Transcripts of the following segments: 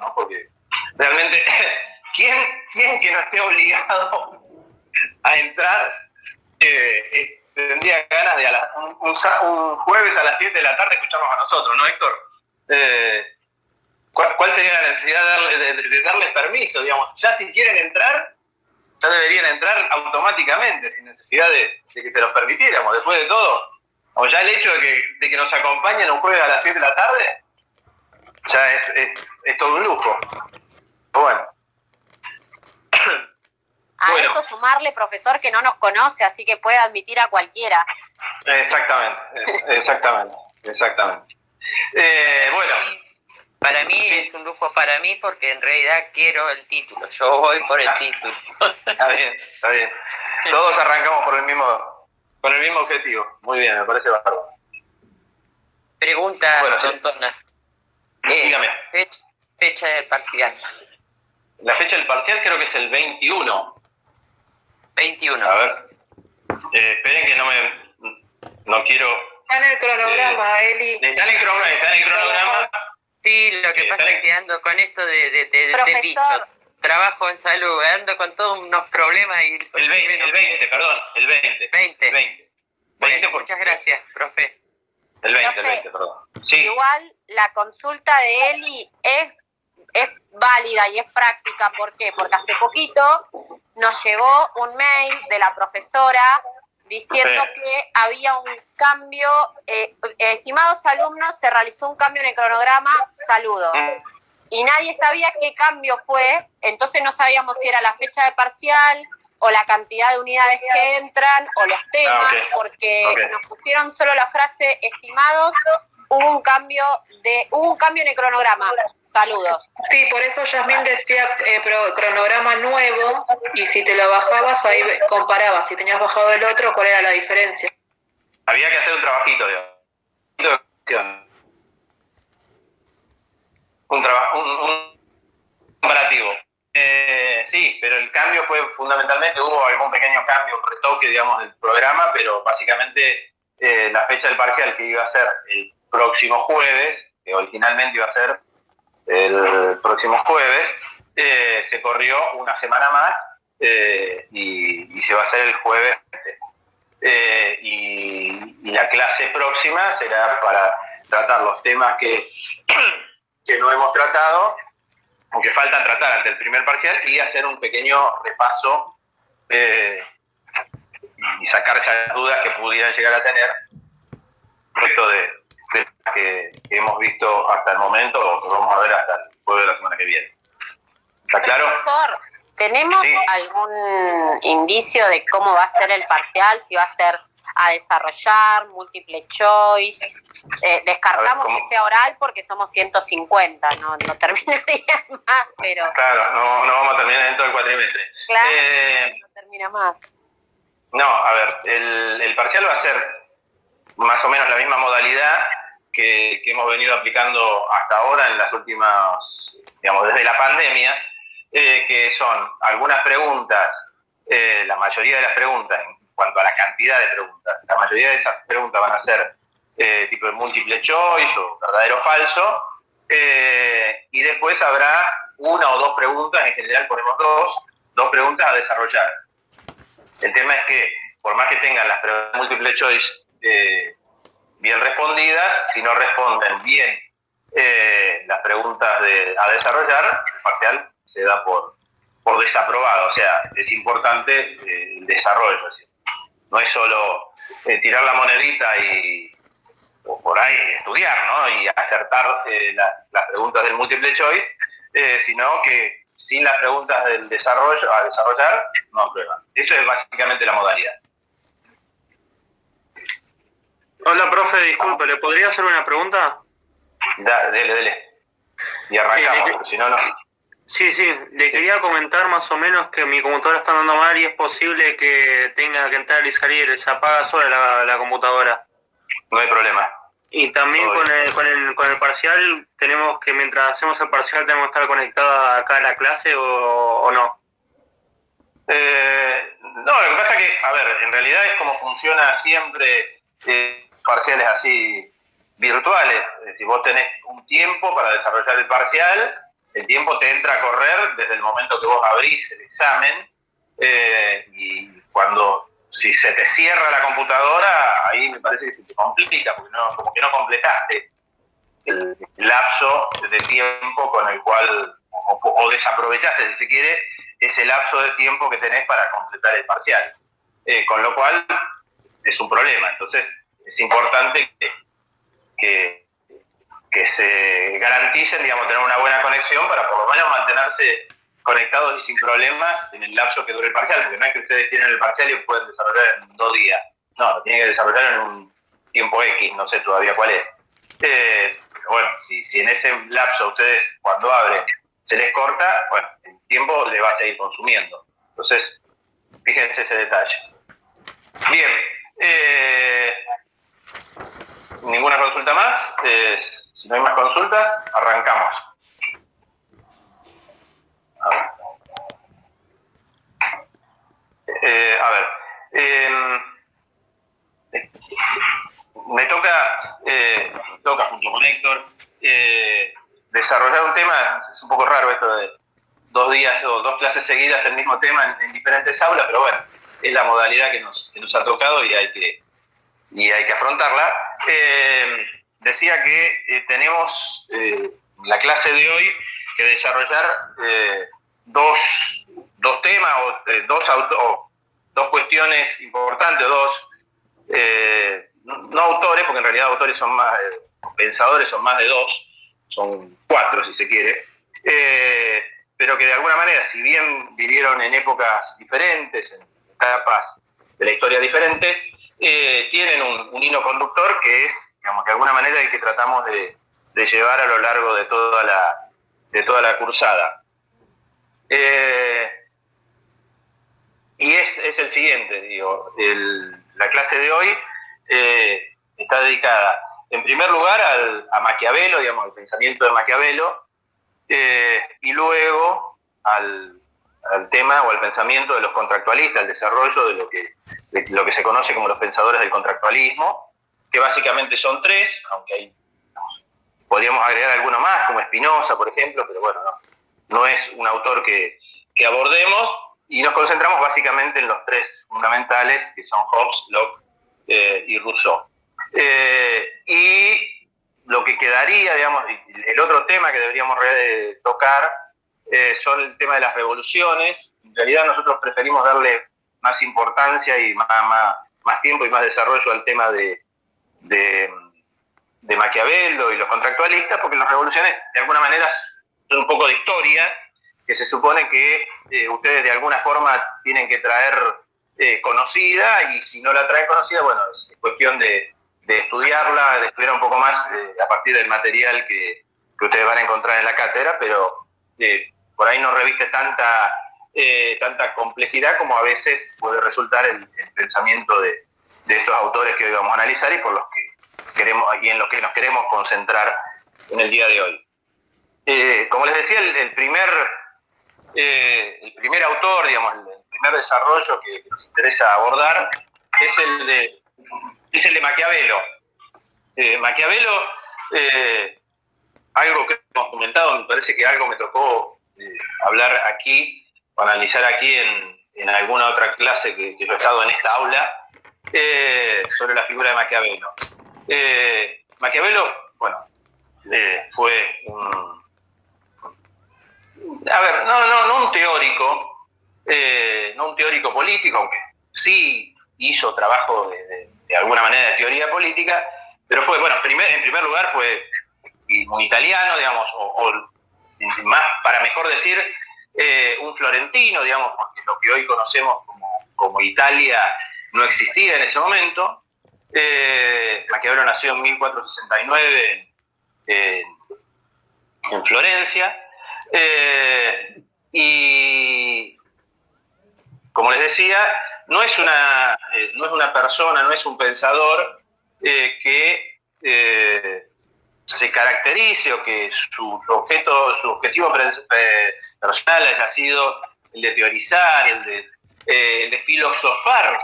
¿no? Porque realmente, ¿quién que no esté obligado a entrar tendría ganas de un jueves a las 7 de la tarde escucharnos a nosotros, ¿no, Héctor? ¿Cuál sería la necesidad de darles permiso, digamos? Ya si quieren entrar, ya deberían entrar automáticamente, sin necesidad de que se los permitiéramos. Después de todo, o ya el hecho de que nos acompañen un jueves a las 7 de la tarde, ya es todo un lujo. Bueno. Bueno. Eso sumarle, profesor, que no nos conoce, así que puede admitir a cualquiera. Exactamente. Bueno. Para mí es un lujo para mí porque en realidad quiero el título. Yo voy por el título. Está bien. Todos arrancamos con el mismo objetivo. Muy bien, me parece bárbaro. Pregunta, bueno, tontona. Dígame. Fecha del parcial. La fecha del parcial creo que es el 21. 21. A ver. Esperen que no quiero... Está en el cronograma, Eli. Está en el cronograma. Sí, lo que pasa es que ando con esto de bicho, trabajo en salud, ando con todos unos problemas y... El 20. Bueno, muchas gracias, profe. El 20, perdón. Sí. Igual la consulta de Eli es válida y es práctica. ¿Por qué? Porque hace poquito nos llegó un mail de la profesora diciendo que había un cambio, estimados alumnos, se realizó un cambio en el cronograma, saludos. Y nadie sabía qué cambio fue, entonces no sabíamos si era la fecha de parcial o la cantidad de unidades que entran o los temas, porque nos pusieron solo la frase estimados, hubo un cambio en el cronograma. Saludos. Sí, por eso Yasmín decía cronograma nuevo, y si te lo bajabas, ahí comparabas, si tenías bajado el otro, cuál era la diferencia. Había que hacer un trabajito, digamos. Un comparativo. Sí, pero el cambio fue fundamentalmente, hubo algún pequeño cambio, un retoque, digamos, del programa, pero básicamente la fecha del parcial que iba a ser el próximo jueves, que originalmente iba a ser el próximo jueves, se corrió una semana más y se va a hacer el jueves. Y la clase próxima será para tratar los temas que no hemos tratado, o que faltan tratar ante el primer parcial, y hacer un pequeño repaso y sacar esas dudas que pudieran llegar a tener respecto de que hemos visto hasta el momento o que vamos a ver hasta el jueves de la semana que viene. ¿Está claro? Profesor, ¿tenemos algún indicio de cómo va a ser el parcial? Si va a ser a desarrollar, múltiple choice. Descartamos que sea oral porque somos 150, no terminaría más, pero... Claro, no vamos a terminar dentro del cuatrimestre. Claro, no termina más. No, a ver, el parcial va a ser más o menos la misma modalidad que hemos venido aplicando hasta ahora en las últimas, digamos, desde la pandemia, que son algunas preguntas, la mayoría de las preguntas, en cuanto a la cantidad de preguntas, la mayoría de esas preguntas van a ser tipo de múltiple choice o verdadero o falso, y después habrá una o dos preguntas, en general ponemos dos preguntas a desarrollar. El tema es que, por más que tengan las preguntas múltiple choice bien respondidas, si no responden bien las preguntas a desarrollar, el parcial se da por desaprobado. O sea, es importante el desarrollo. Es decir, no es solo tirar la monedita o por ahí estudiar, ¿no? Y acertar las preguntas del múltiple choice, sino que sin las preguntas del desarrollo a desarrollar, no aprueban. Eso es básicamente la modalidad. Hola, profe, disculpe, ¿le podría hacer una pregunta? Dele. Y arrancamos, porque si no, no. Sí, le quería comentar más o menos que mi computadora está andando mal y es posible que tenga que entrar y salir, se apaga sola la computadora. No hay problema. Y también con el parcial, tenemos que, mientras hacemos el parcial, tenemos que estar conectados acá a la clase o no. No, lo que pasa que, a ver, en realidad es como funciona siempre parciales así virtuales. Es decir, vos tenés un tiempo para desarrollar el parcial el tiempo te entra a correr desde el momento que vos abrís el examen, y si se te cierra la computadora, ahí me parece que se te complica, porque como que no completaste el lapso de tiempo con el cual, o desaprovechaste, si se quiere, ese lapso de tiempo que tenés para completar el parcial. Con lo cual es un problema. Entonces es importante que se garanticen, digamos, tener una buena conexión para por lo menos mantenerse conectados y sin problemas en el lapso que dure el parcial, porque no es que ustedes tienen el parcial y pueden desarrollar en 2 días. No, lo tienen que desarrollar en un tiempo X, no sé todavía cuál es. Bueno, si en ese lapso ustedes cuando abren se les corta, bueno, el tiempo le va a seguir consumiendo. Entonces, fíjense ese detalle. Bien, ninguna consulta más. Si no hay más consultas, arrancamos. A ver, me toca junto con Héctor desarrollar un tema. Es un poco raro esto de 2 días o 2 clases seguidas el mismo tema en diferentes aulas, pero bueno, es la modalidad que nos ha tocado y hay que afrontarla. Decía que tenemos la clase de hoy que desarrollar 2 temas o 2 cuestiones importantes, no autores, porque en realidad autores son más, pensadores son más de 2, son 4 si se quiere, pero que de alguna manera, si bien vivieron en épocas diferentes, en etapas de la historia diferentes, tienen un hilo conductor que es, digamos, de alguna manera el que tratamos de llevar a lo largo de toda la cursada. Y es el siguiente, digo, la clase de hoy está dedicada, en primer lugar, a Maquiavelo, digamos, al pensamiento de Maquiavelo, y luego al tema o al pensamiento de los contractualistas, al desarrollo de lo que se conoce como los pensadores del contractualismo, que básicamente son 3, aunque hay, podríamos agregar alguno más, como Spinoza, por ejemplo, pero bueno, no es un autor que abordemos, y nos concentramos básicamente en los 3 fundamentales, que son Hobbes, Locke y Rousseau. Y lo que quedaría, digamos, el otro tema que deberíamos tocar son el tema de las revoluciones. En realidad nosotros preferimos darle más importancia y más tiempo y más desarrollo al tema de Maquiavelo y los contractualistas, porque las revoluciones de alguna manera son un poco de historia, que se supone que ustedes de alguna forma tienen que traer conocida, y si no la traen conocida, bueno, es cuestión de estudiarla, de estudiar un poco más a partir del material que ustedes van a encontrar en la cátedra, pero por ahí no reviste tanta complejidad como a veces puede resultar el pensamiento de estos autores que hoy vamos a analizar y por los que queremos y en los que nos queremos concentrar en el día de hoy. Como les decía, el primer autor, digamos, el primer desarrollo que nos interesa abordar es el de Maquiavelo. Maquiavelo, algo que hemos comentado, me parece que algo me tocó hablar aquí, o analizar aquí en alguna otra clase que yo he estado en esta aula, sobre la figura de Maquiavelo. Maquiavelo, bueno, fue no un teórico político, aunque sí hizo trabajo de alguna manera de teoría política, pero fue, bueno, en primer lugar fue un italiano, digamos, o más, para mejor decir, un florentino, digamos, porque lo que hoy conocemos como Italia no existía en ese momento. Maquiavelo nació en 1469 en Florencia, y como les decía, no es una persona, no es un pensador que se caracterice o que su objetivo personal haya sido el de teorizar, el de filosofar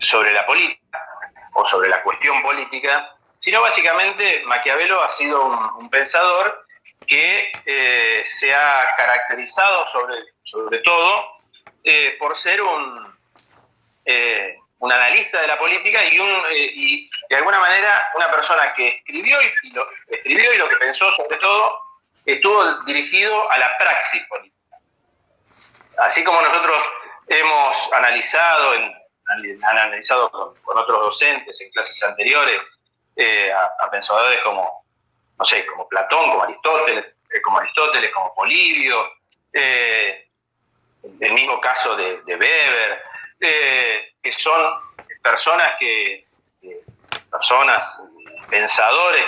sobre la política o sobre la cuestión política, sino básicamente Maquiavelo ha sido un pensador que se ha caracterizado sobre todo por ser un analista de la política y de alguna manera una persona que escribió y lo que pensó sobre todo estuvo dirigido a la praxis política. Así como nosotros hemos analizado con otros docentes en clases anteriores a pensadores como, no sé, como Platón, como Aristóteles, como Polibio, el mismo caso de Weber, que son pensadores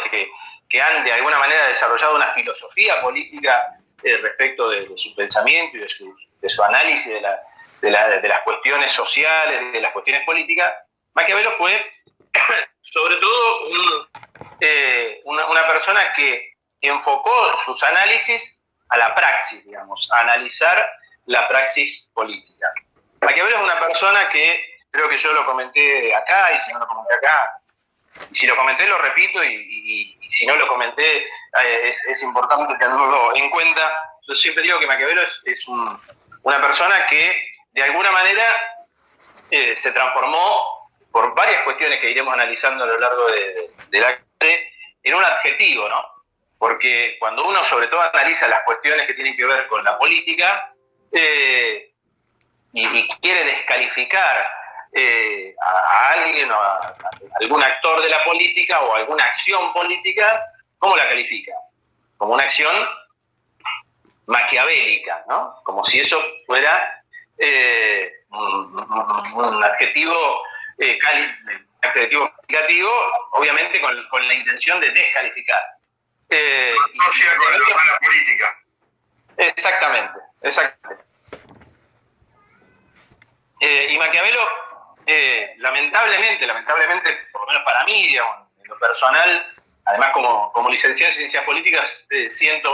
que han de alguna manera desarrollado una filosofía política respecto de su pensamiento y de su análisis de las cuestiones sociales, de las cuestiones políticas. Maquiavelo fue sobre todo una persona que enfocó sus análisis a la praxis, digamos, a analizar la praxis política. Maquiavelo es una persona que, creo que yo lo comenté acá, y si no lo comenté acá, y si lo comenté lo repito, y si no lo comenté es importante tenerlo en cuenta. Yo siempre digo que Maquiavelo es una persona que de alguna manera se transformó por varias cuestiones que iremos analizando a lo largo de la clase en un adjetivo, ¿no? Porque cuando uno sobre todo analiza las cuestiones que tienen que ver con la política y quiere descalificar a alguien o a algún actor de la política o alguna acción política, ¿cómo la califica? Como una acción maquiavélica, ¿no? Como si eso fuera un adjetivo calificativo, obviamente con la intención de descalificar. Asocia con la mala política. Exactamente. Y Maquiavelo, lamentablemente, por lo menos para mí, digamos, en lo personal, además como licenciado en Ciencias Políticas, siempre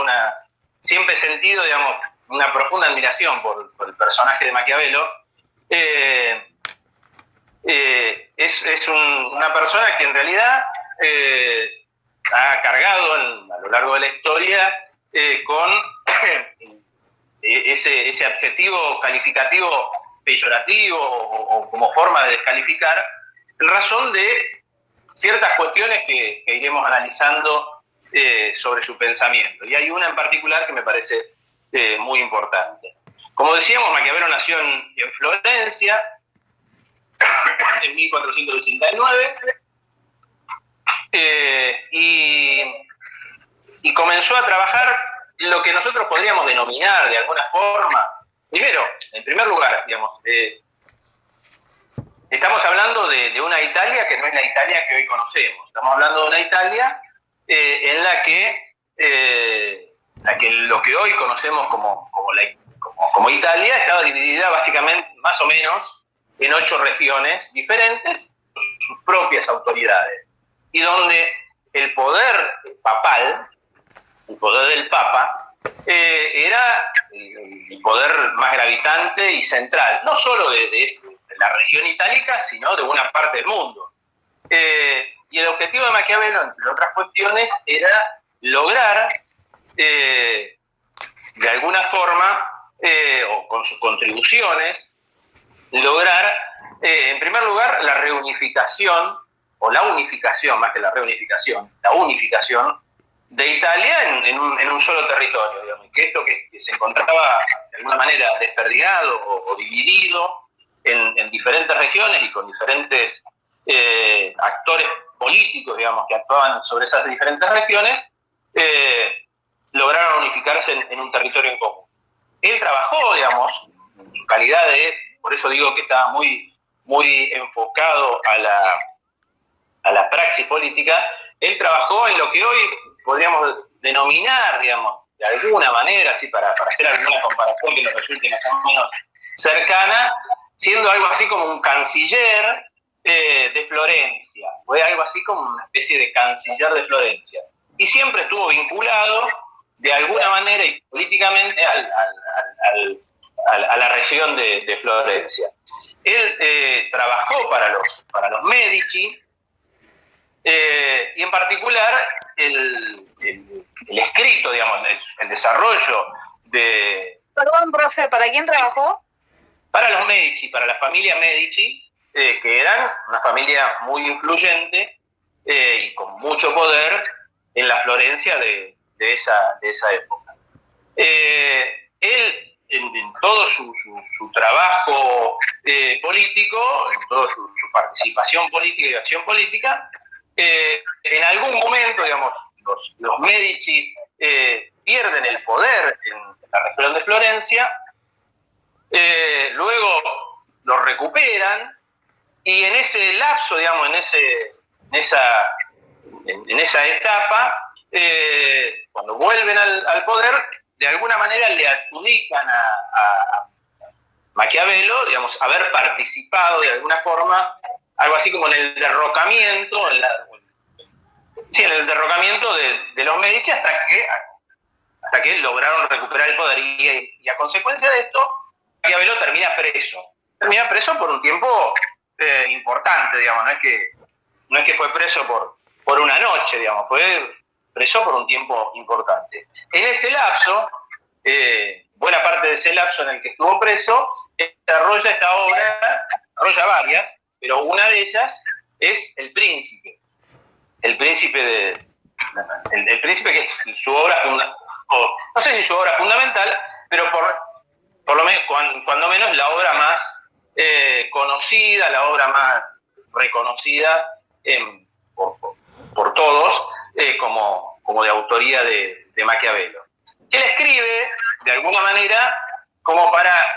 he sentido, digamos, una profunda admiración por el personaje de Maquiavelo. Es una persona que en realidad ha cargado a lo largo de la historia con ese adjetivo calificativo peyorativo o como forma de descalificar, en razón de ciertas cuestiones que iremos analizando sobre su pensamiento. Y hay una en particular que me parece muy importante. Como decíamos, Maquiavelo nació en Florencia en 1489 y comenzó a trabajar en lo que nosotros podríamos denominar de alguna forma. Primero, en primer lugar, digamos, estamos hablando de una Italia que no es la Italia que hoy conocemos. Estamos hablando de una Italia en la que lo que hoy conocemos como Italia estaba dividida básicamente, más o menos, en 8 regiones diferentes, sus propias autoridades, y donde el poder papal, el poder del Papa, era el poder más gravitante y central, no solo de la región itálica, sino de buena parte del mundo. Y el objetivo de Maquiavelo, entre otras cuestiones, era lograr, de alguna forma, o con sus contribuciones, lograr, en primer lugar, la reunificación, o la unificación, más que la reunificación, la unificación de Italia en un solo territorio, digamos, que esto que se encontraba de alguna manera desperdigado o dividido en diferentes regiones y con diferentes actores políticos, digamos, que actuaban sobre esas diferentes regiones, lograron unificarse en un territorio en común. Él trabajó, digamos, en su calidad por eso digo que estaba muy enfocado a la praxis política. Él trabajó en lo que hoy podríamos denominar, digamos, de alguna manera, así para hacer alguna comparación que nos resulte más o menos cercana, siendo algo así como un canciller de Florencia. Fue algo así como una especie de canciller de Florencia. Y siempre estuvo vinculado, de alguna manera y políticamente, a la región de Florencia. Él trabajó para los Medici, y en particular el escrito, digamos, el desarrollo de... Perdón, profe, ¿para quién trabajó? Para los Medici, para la familia Medici, que eran una familia muy influyente y con mucho poder en la Florencia de esa época. Él, en todo su trabajo político, en toda su participación política y acción política, en algún momento, digamos, los Medici pierden el poder en la región de Florencia, luego lo recuperan, y en ese lapso, digamos, en esa etapa, cuando vuelven al poder, de alguna manera le adjudican a Maquiavelo, digamos, haber participado de alguna forma, algo así como en el derrocamiento, en el derrocamiento de los Medici hasta que lograron recuperar el poder, y a consecuencia de esto, Maquiavelo termina preso por un tiempo importante, digamos, no es que fue preso por una noche, digamos, fue preso por un tiempo importante. En ese lapso, buena parte de ese lapso en el que estuvo preso, desarrolla esta obra, desarrolla varias, pero una de ellas es El Príncipe. El Príncipe que es su obra no sé si su obra fundamental, pero por lo menos, cuando menos, la obra más conocida, la obra más reconocida por todos, como de autoría de Maquiavelo. Él escribe, de alguna manera, como para...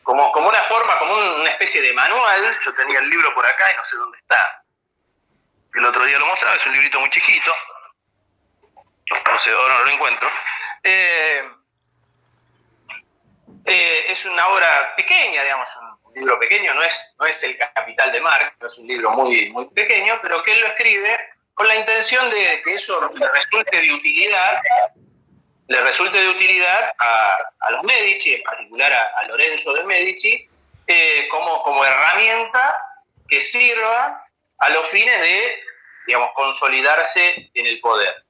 como una forma, como una especie de manual. Yo tenía el libro por acá y no sé dónde está. El otro día lo mostraba, es un librito muy chiquito. No sé, ahora no lo encuentro. Es una obra pequeña, digamos, un libro pequeño, no es el Capital de Marx, no es un libro muy, muy pequeño, pero que él lo escribe con la intención de que eso le resulte de utilidad a los Medici, en particular a Lorenzo de Medici, como herramienta que sirva a los fines de, digamos, consolidarse en el poder.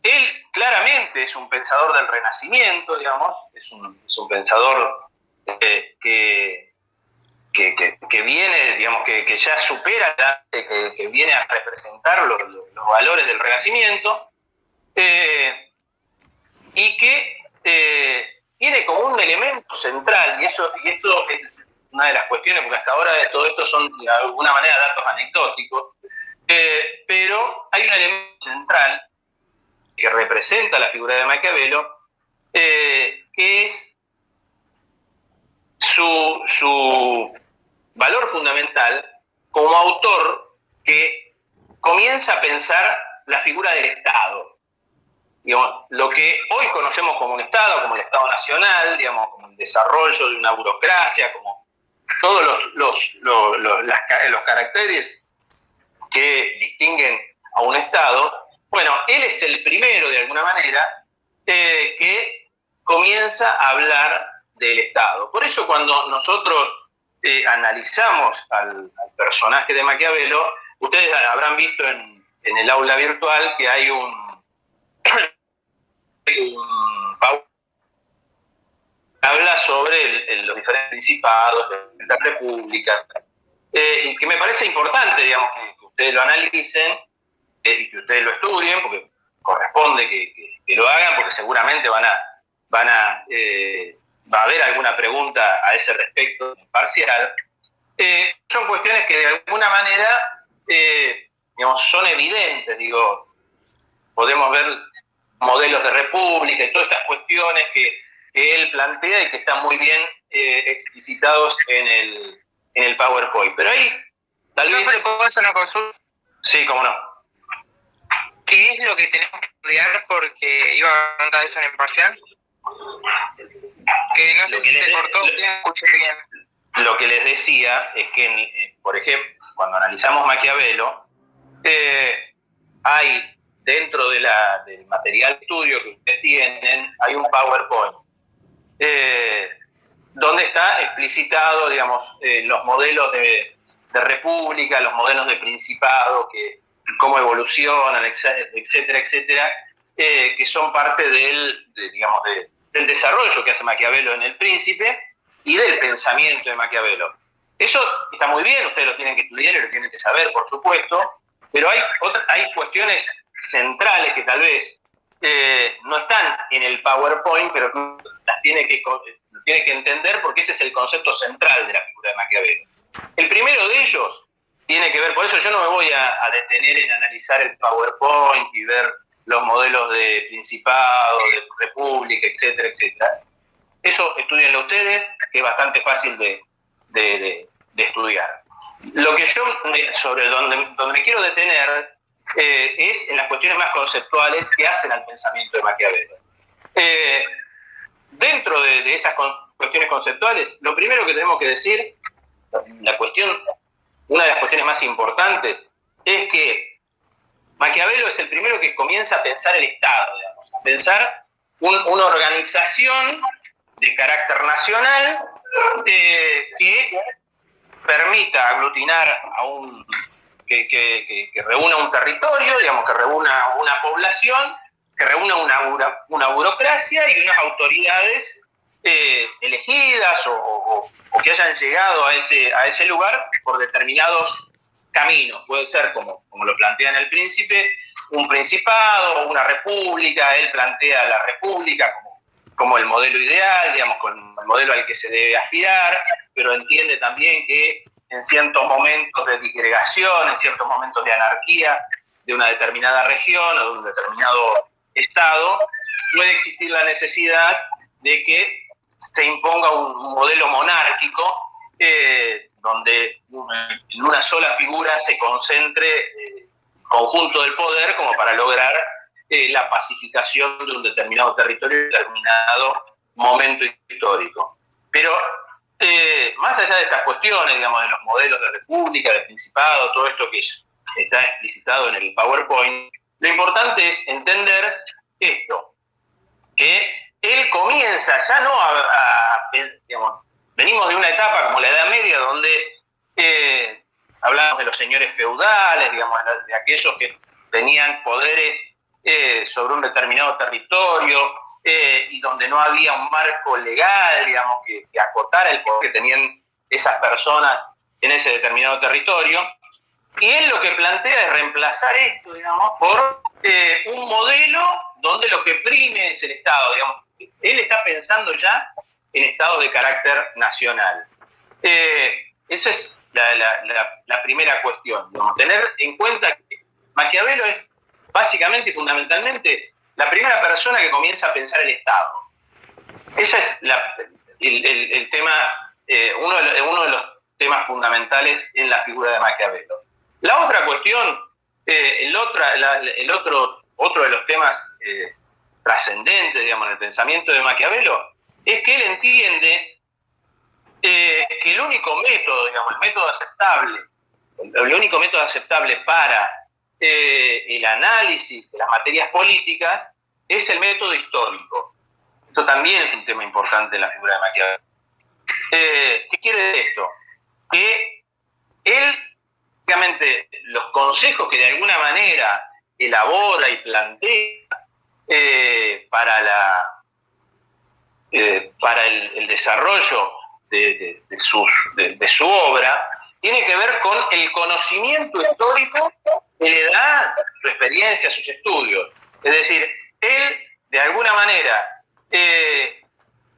Él claramente es un pensador del Renacimiento, digamos, es un pensador que viene, digamos, que ya supera, que viene a representar los valores del Renacimiento, y que tiene como un elemento central, y esto es una de las cuestiones, porque hasta ahora todo esto son de alguna manera datos anecdóticos, pero hay un elemento central que representa la figura de Maquiavelo, que es su valor fundamental como autor, que comienza a pensar la figura del Estado. Digamos, lo que hoy conocemos como un Estado, como el Estado Nacional, digamos, como el desarrollo de una burocracia, como todos los caracteres que distinguen a un Estado. Bueno, él es el primero, de alguna manera, que comienza a hablar del Estado. Por eso, cuando nosotros analizamos al personaje de Maquiavelo, ustedes habrán visto en el aula virtual que hay un habla sobre los diferentes principados, de las repúblicas, y que me parece importante, digamos, que ustedes lo analicen y que ustedes lo estudien, porque corresponde que lo hagan, porque seguramente va a haber alguna pregunta a ese respecto parcial. Son cuestiones que de alguna manera, digamos, son evidentes, digo, podemos ver modelos de república y todas estas cuestiones que él plantea y que están muy bien explicitados en el PowerPoint. Pero ahí, tal vez... ¿Puedo hacer una consulta? Sí, cómo no. ¿Qué es lo que tenemos que estudiar? Porque iba a preguntar eso en el parcial. Que no sé si se cortó, escuché bien. Lo que les decía es que, por ejemplo, cuando analizamos Maquiavelo, hay dentro del material de estudio que ustedes tienen, hay un PowerPoint donde está explicitado, digamos, los modelos de república, los modelos de principado, cómo evolucionan, etcétera, etcétera, que son parte del desarrollo que hace Maquiavelo en El Príncipe y del pensamiento de Maquiavelo. Eso está muy bien, ustedes lo tienen que estudiar y lo tienen que saber, por supuesto, pero hay cuestiones centrales que tal vez no están en el PowerPoint, pero las tiene que entender, porque ese es el concepto central de la figura de Maquiavelo. El primero de ellos tiene que ver, por eso yo no me voy a detener en analizar el PowerPoint y ver los modelos de principado, de república, etcétera, etcétera. Eso estudienlo ustedes, que es bastante fácil de estudiar. Lo que yo, sobre donde me quiero detener, es en las cuestiones más conceptuales que hacen al pensamiento de Maquiavelo. Dentro de esas cuestiones conceptuales, lo primero que tenemos que decir, una de las cuestiones más importantes, es que Maquiavelo es el primero que comienza a pensar el Estado, digamos, a pensar una organización de carácter nacional que permita aglutinar que reúna un territorio, digamos, que reúna una población, que reúna una burocracia y unas autoridades elegidas o que hayan llegado a ese lugar por determinados caminos. Puede ser, como lo plantea en El Príncipe, un principado, una república. Él plantea la república como el modelo ideal, digamos, con el modelo al que se debe aspirar, pero entiende también que en ciertos momentos de disgregación, en ciertos momentos de anarquía de una determinada región o de un determinado estado, puede existir la necesidad de que se imponga un modelo monárquico donde en una sola figura se concentre el conjunto del poder como para lograr la pacificación de un determinado territorio en un determinado momento histórico. Pero más allá de estas cuestiones, digamos, de los modelos de república, de principado, todo esto que está explicitado en el PowerPoint, lo importante es entender esto, que él comienza ya no digamos, venimos de una etapa como la Edad Media donde hablamos de los señores feudales, digamos, de aquellos que tenían poderes sobre un determinado territorio y donde no había un marco legal, digamos, que acotara el poder que tenían esas personas en ese determinado territorio. Y él lo que plantea es reemplazar esto, digamos, por un modelo donde lo que prime es el Estado, digamos. Él está pensando ya en estados de carácter nacional. Esa es la primera cuestión, digamos, tener en cuenta que Maquiavelo es básicamente y fundamentalmente la primera persona que comienza a pensar el Estado. Ese es el tema, uno de los temas fundamentales en la figura de Maquiavelo. La otra cuestión, otro de los temas trascendentes, digamos, en el pensamiento de Maquiavelo, es que él entiende que el único método, digamos, el único método aceptable para el análisis de las materias políticas es el método histórico. Esto también es un tema importante en la figura de Maquiavelo. ¿Qué quiere decir esto? Que él, básicamente, los consejos que de alguna manera elabora y plantea para el desarrollo de su obra, tiene que ver con el conocimiento histórico que le da su experiencia, sus estudios. Es decir, él, de alguna manera,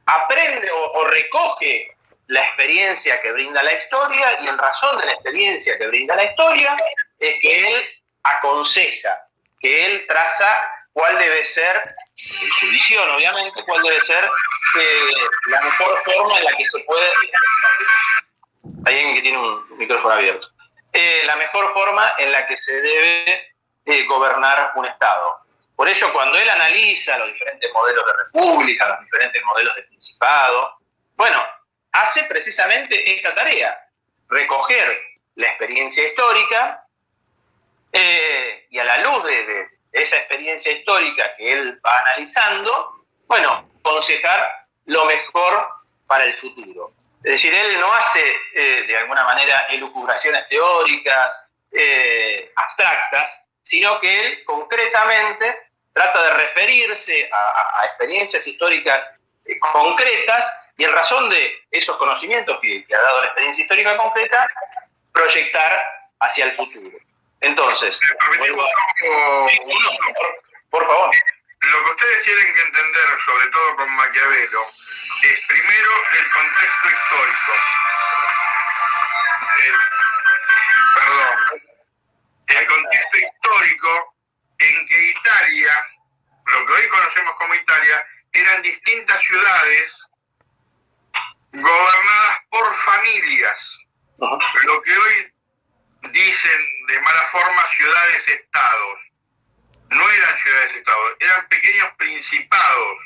aprende o recoge la experiencia que brinda la historia, y en razón de la experiencia que brinda la historia, es que él aconseja, que él traza cuál debe ser, en su visión obviamente, cuál debe ser la mejor forma en la que se puede... Hay alguien que tiene un micrófono abierto. La mejor forma en la que se debe gobernar un Estado. Por ello, cuando él analiza los diferentes modelos de república, los diferentes modelos de principado, bueno, hace precisamente esta tarea, recoger la experiencia histórica y a la luz de esa experiencia histórica que él va analizando, bueno, aconsejar lo mejor para el futuro. Es decir, él no hace de alguna manera elucubraciones teóricas, abstractas, sino que él concretamente trata de referirse a experiencias históricas concretas y en razón de esos conocimientos que ha dado la experiencia histórica concreta, proyectar hacia el futuro. Entonces, por favor. Lo que ustedes tienen que entender, sobre todo con Maquiavelo, es primero el contexto histórico. El contexto histórico en que Italia, lo que hoy conocemos como Italia, eran distintas ciudades gobernadas por familias. Lo que hoy dicen de mala forma ciudades-estados. No eran ciudades-estados, eran pequeños principados.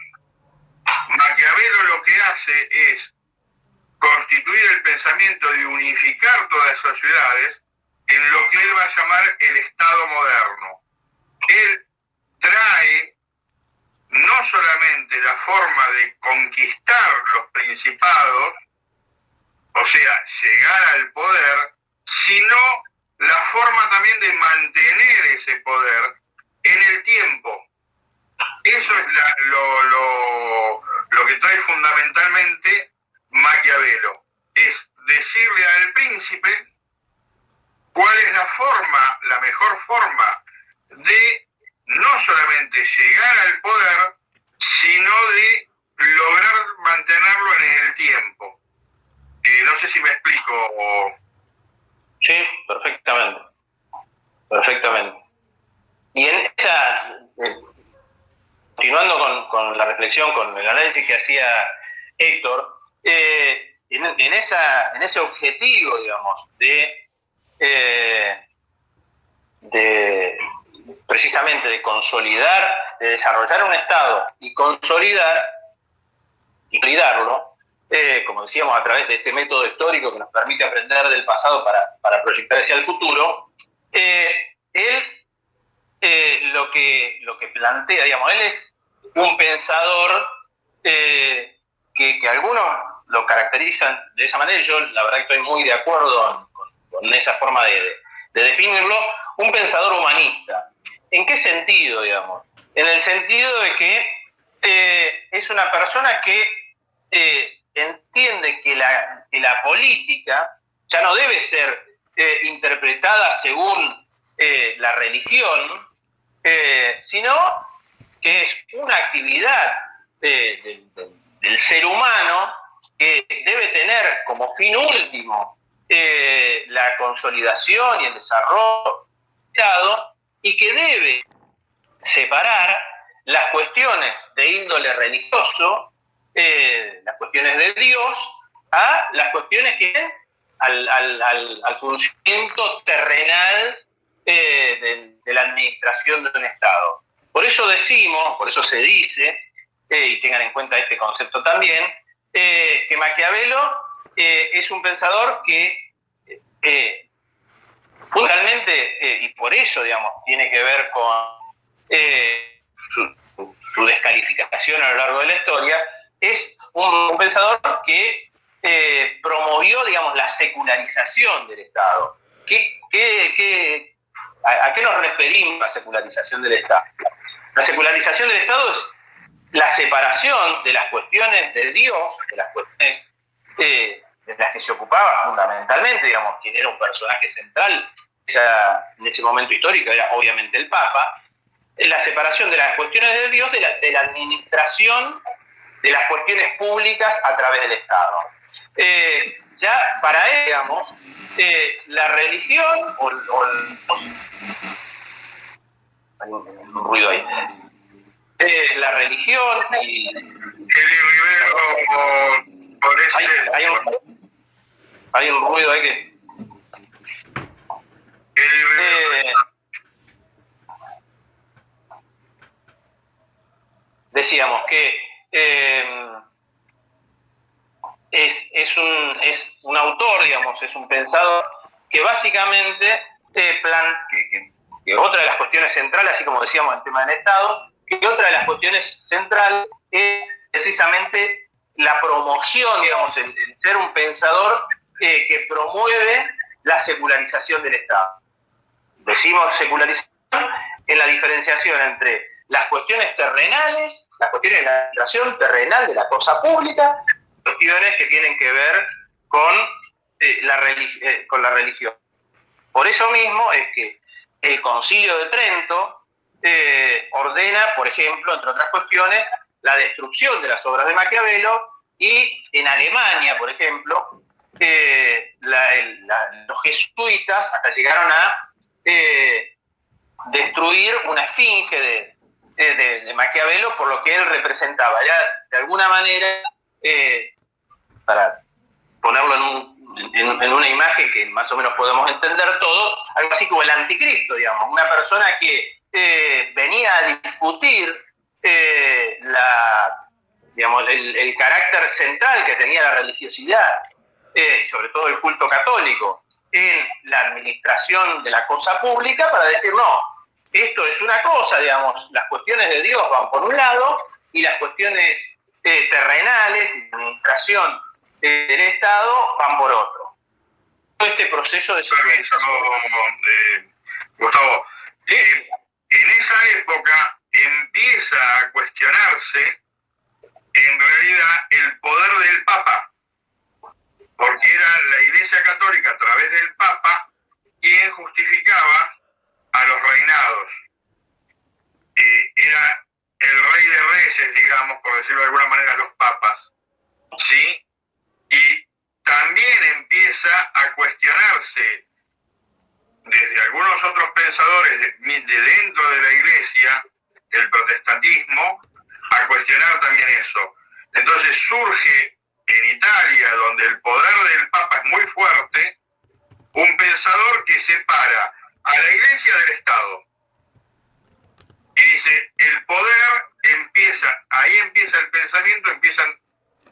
Maquiavelo lo que hace es constituir el pensamiento de unificar todas esas ciudades en lo que él va a llamar el Estado moderno. Él trae no solamente la forma de conquistar los principados, o sea, llegar al poder, sino la forma también de mantener ese poder en el tiempo. Eso es lo que trae fundamentalmente Maquiavelo. Es decirle al príncipe cuál es la mejor forma de no solamente llegar al poder, sino de lograr mantenerlo en el tiempo. No sé si me explico. Sí, perfectamente. Perfectamente. Y en esa, continuando con la reflexión, con el análisis que hacía Héctor, en ese objetivo, digamos, precisamente de consolidar, de desarrollar un Estado y consolidarlo, como decíamos, a través de este método histórico que nos permite aprender del pasado para proyectar hacia el futuro, él lo que plantea, digamos, él es un pensador que algunos lo caracterizan de esa manera, y yo la verdad que estoy muy de acuerdo con esa forma de definirlo, un pensador humanista. ¿En qué sentido, digamos? En el sentido de que es una persona que entiende que la política ya no debe ser interpretada según la religión, sino que es una actividad del ser humano que debe tener como fin último la consolidación y el desarrollo del Estado, y que debe separar las cuestiones de índole religioso, las cuestiones de Dios, a las cuestiones que al funcionamiento terrenal de la administración de un Estado. Por eso se dice, y tengan en cuenta este concepto también, que Maquiavelo es un pensador que fundamentalmente, y por eso, digamos, tiene que ver con su descalificación a lo largo de la historia, es un pensador que promovió, digamos, la secularización del Estado. ¿A qué nos referimos la secularización del Estado? La secularización del Estado es la separación de las cuestiones de Dios, de las cuestiones de las que se ocupaba fundamentalmente, digamos, quien era un personaje central en ese momento histórico, era obviamente el Papa, la separación de las cuestiones de Dios de la administración de las cuestiones públicas a través del Estado. Ya para él, digamos, la religión hay un ruido ahí. La religión y hay un ruido ahí que decíamos que es un autor, digamos, es un pensador que básicamente que otra de las cuestiones centrales, así como decíamos en el tema del Estado, que otra de las cuestiones centrales es precisamente la promoción, digamos, el ser un pensador que promueve la secularización del Estado. Decimos secularización en la diferenciación entre las cuestiones terrenales, las cuestiones de la administración terrenal de la cosa pública, cuestiones que tienen que ver con la religión. Por eso mismo es que el Concilio de Trento ordena, por ejemplo, entre otras cuestiones, la destrucción de las obras de Maquiavelo, y en Alemania, por ejemplo, los jesuitas hasta llegaron a destruir una esfinge de Maquiavelo por lo que él representaba. Ya, de alguna manera, para ponerlo en una imagen que más o menos podemos entender todo, algo así como el anticristo, digamos, una persona que venía a discutir el carácter central que tenía la religiosidad, sobre todo el culto católico, en la administración de la cosa pública, para decir, no, esto es una cosa, digamos, las cuestiones de Dios van por un lado y las cuestiones terrenales y de administración del Estado van por otro. Este proceso de secularización. Gustavo, en esa época empieza a cuestionarse en realidad el poder del Papa, porque era la Iglesia Católica a través del Papa quien justificaba a los reinados. Era el rey de reyes, digamos, por decirlo de alguna manera, los papas, ¿sí? Y también empieza a cuestionarse desde algunos otros pensadores de dentro de la Iglesia, el protestantismo, a cuestionar también eso. Entonces surge en Italia, donde el poder del Papa es muy fuerte, un pensador que separa a la Iglesia del Estado. Y dice, el poder empieza, ahí empieza el pensamiento, empiezan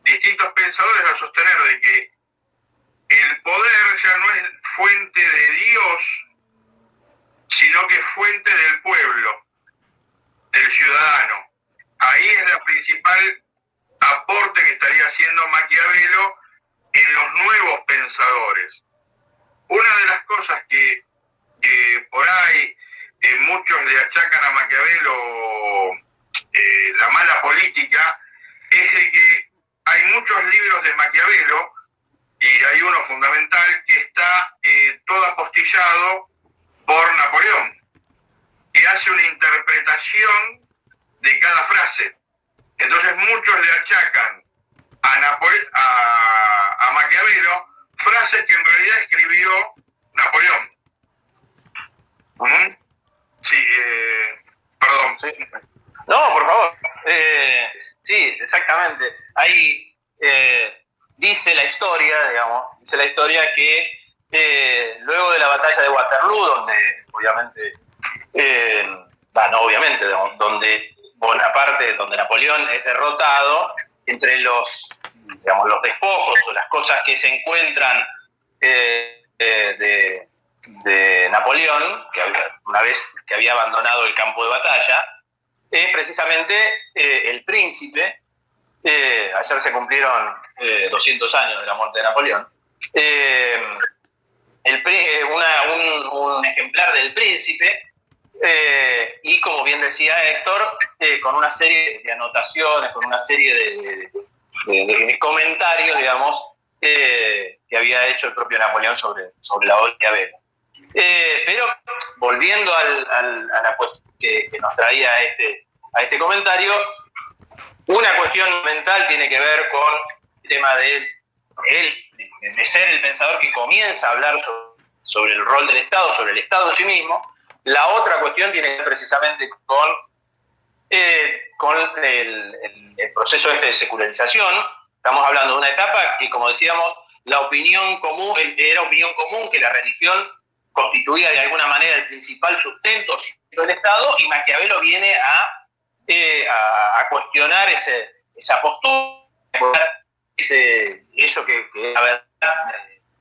distintos pensadores a sostener de que el poder ya no es fuente de Dios, sino que es fuente del pueblo, del ciudadano. Ahí es la principal aporte que estaría haciendo Maquiavelo en los nuevos pensadores. Una de las cosas que por ahí muchos le achacan a Maquiavelo la mala política es de que hay muchos libros de Maquiavelo y hay uno fundamental que está todo apostillado por Napoleón, que hace una interpretación de cada frase. Entonces muchos le achacan a Maquiavelo frases que en realidad escribió Napoleón. Sí, perdón. Sí. No, por favor. Sí, exactamente. Ahí dice la historia que luego de la batalla de Waterloo, donde donde Bonaparte, donde Napoleón es derrotado, entre los despojos o las cosas que se encuentran de Napoleón, una vez que había abandonado el campo de batalla, es precisamente el príncipe. Ayer se cumplieron 200 años de la muerte de Napoleón. Un ejemplar del príncipe, y como bien decía Héctor, con una serie de anotaciones, con una serie de comentarios, digamos, que había hecho el propio Napoleón sobre la obra de Maquiavelo. Pero volviendo a la cuestión que nos traía a este comentario, una cuestión mental tiene que ver con el tema de ser el pensador que comienza a hablar sobre el rol del Estado, sobre el Estado en sí mismo. La otra cuestión tiene que ver precisamente con el proceso de secularización. Estamos hablando de una etapa que, como decíamos, era opinión común que la religión constituía de alguna manera el principal sustento del Estado, y Maquiavelo viene a cuestionar esa postura, eso que es la verdad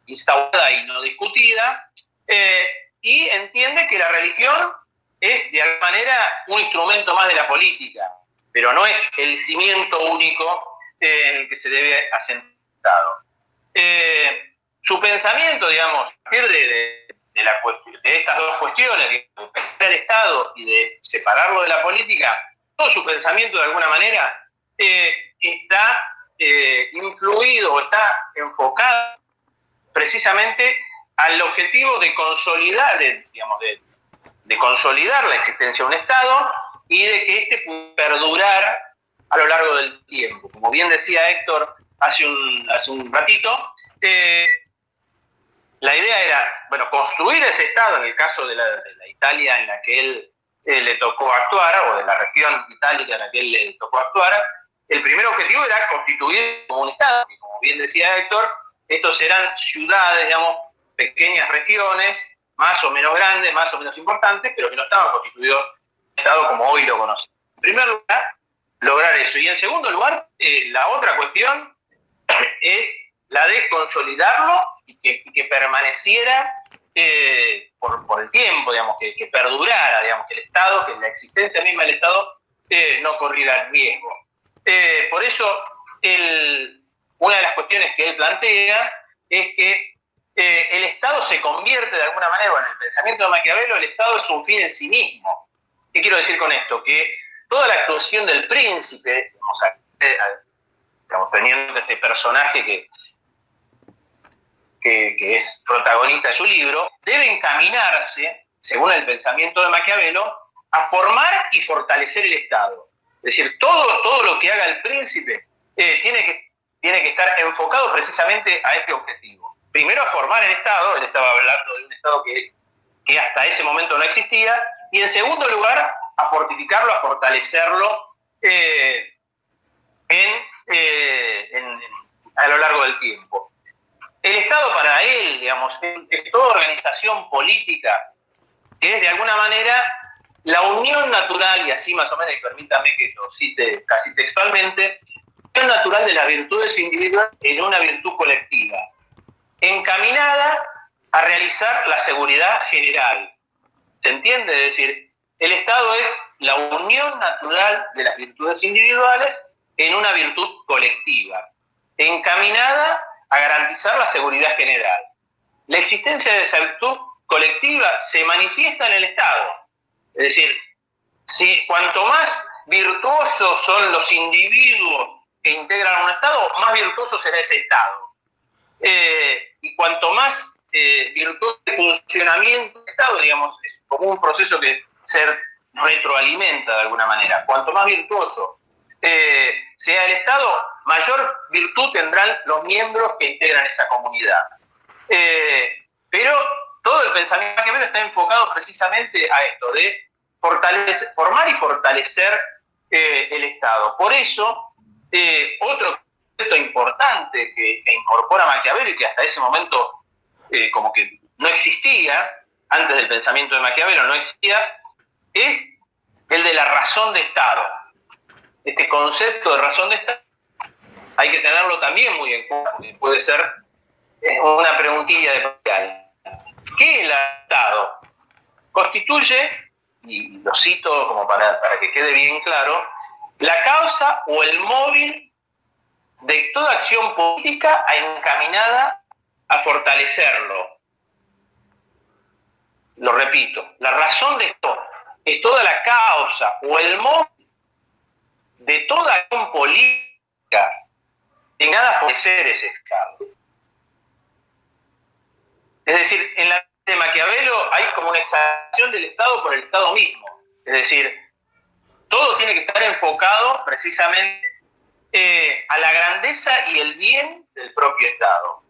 instaurada y no discutida, y entiende que la religión es de alguna manera un instrumento más de la política, pero no es el cimiento único en el que se debe asentar el Estado. Su pensamiento, digamos, a partir de estas dos cuestiones, de el Estado y de separarlo de la política, todo su pensamiento de alguna manera está influido o está enfocado precisamente al objetivo de consolidar, de consolidar la existencia de un Estado y de que éste pueda perdurar a lo largo del tiempo. Como bien decía Héctor hace un ratito, la idea era, bueno, construir ese Estado, en el caso de la Italia en la que él le tocó actuar, o de la región itálica en la que él le tocó actuar. El primer objetivo era constituir como un Estado, y como bien decía Héctor, estos eran ciudades, digamos, pequeñas regiones, más o menos grandes, más o menos importantes, pero que no estaban constituidos en Estado como hoy lo conocemos. En primer lugar, lograr eso. Y en segundo lugar, la otra cuestión es la de consolidarlo y que permaneciera por el tiempo, digamos, que perdurara, digamos, que el Estado, que la existencia misma del Estado no corriera riesgo. Por eso, una de las cuestiones que él plantea es que el Estado se convierte de alguna manera, en el pensamiento de Maquiavelo, el Estado es un fin en sí mismo. ¿Qué quiero decir con esto? Que toda la actuación del príncipe, digamos, teniendo este personaje que es protagonista de su libro, debe encaminarse, según el pensamiento de Maquiavelo, a formar y fortalecer el Estado. Es decir, todo lo que haga el príncipe tiene que estar enfocado precisamente a este objetivo. Primero, a formar el Estado. Él estaba hablando de un Estado que hasta ese momento no existía, y en segundo lugar, a fortificarlo, a fortalecerlo a lo largo del tiempo. El Estado para él, digamos, es toda organización política que es de alguna manera la unión natural, y así más o menos, y permítame que lo cite casi textualmente, la unión natural de las virtudes individuales en una virtud colectiva, encaminada a realizar la seguridad general. ¿Se entiende? Es decir, el Estado es la unión natural de las virtudes individuales en una virtud colectiva, encaminada a garantizar la seguridad general. La existencia de esa virtud colectiva se manifiesta en el Estado. Es decir, cuanto más virtuosos son los individuos que integran un Estado, más virtuoso será ese Estado. Y cuanto más virtuoso de funcionamiento del Estado, digamos, es como un proceso que se retroalimenta de alguna manera. Cuanto más virtuoso sea el Estado, mayor virtud tendrán los miembros que integran esa comunidad. Pero todo el pensamiento maquiavélico está enfocado precisamente a esto, de formar y fortalecer el Estado. Por eso, otro concepto importante que incorpora Maquiavelo y que hasta ese momento como que no existía, antes del pensamiento de Maquiavelo no existía, es el de la razón de Estado. Este concepto de razón de Estado hay que tenerlo también muy en cuenta, porque puede ser una preguntilla de papel. ¿Qué es el Estado? Constituye, y lo cito como para que quede bien claro, la causa o el móvil de toda acción política encaminada a fortalecerlo. Lo repito, la razón de esto es toda la causa o el móvil de toda acción política encaminada a fortalecer ese Estado. Es decir, en la de Maquiavelo hay como una exaltación del Estado por el Estado mismo. Es decir, todo tiene que estar enfocado precisamente a la grandeza y el bien del propio Estado.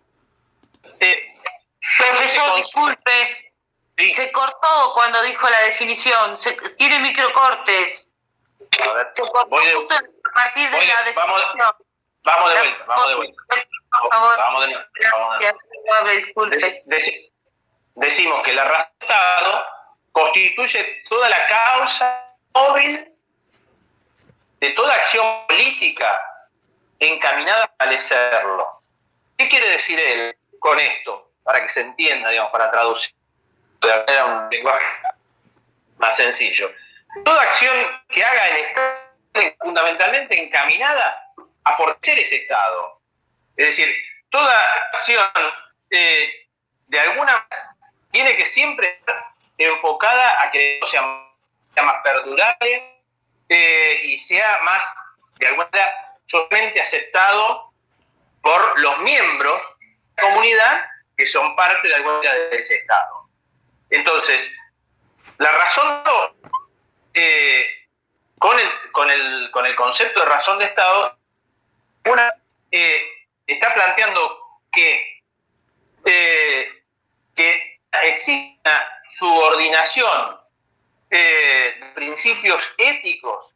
Profesor, disculpe, sí. Se cortó cuando dijo la definición, tiene microcortes. A ver, se cortó a partir de la definición. Vamos de vuelta. Por favor. Vamos de nuevo. Gracias, disculpe. Decimos que la razón de Estado constituye toda la causa móvil de toda acción política encaminada a fortalecerlo. ¿Qué quiere decir él con esto? Para que se entienda, digamos, para traducir de un lenguaje más sencillo. Toda acción que haga el Estado es fundamentalmente encaminada a fortalecer ese Estado. Es decir, toda acción de alguna manera tiene que siempre estar enfocada a que sea más perdurable y sea más, de alguna manera, solamente aceptado por los miembros de la comunidad que son parte de alguna manera de ese Estado. Entonces, la razón con el concepto de razón de Estado, está planteando que exista subordinación de principios éticos,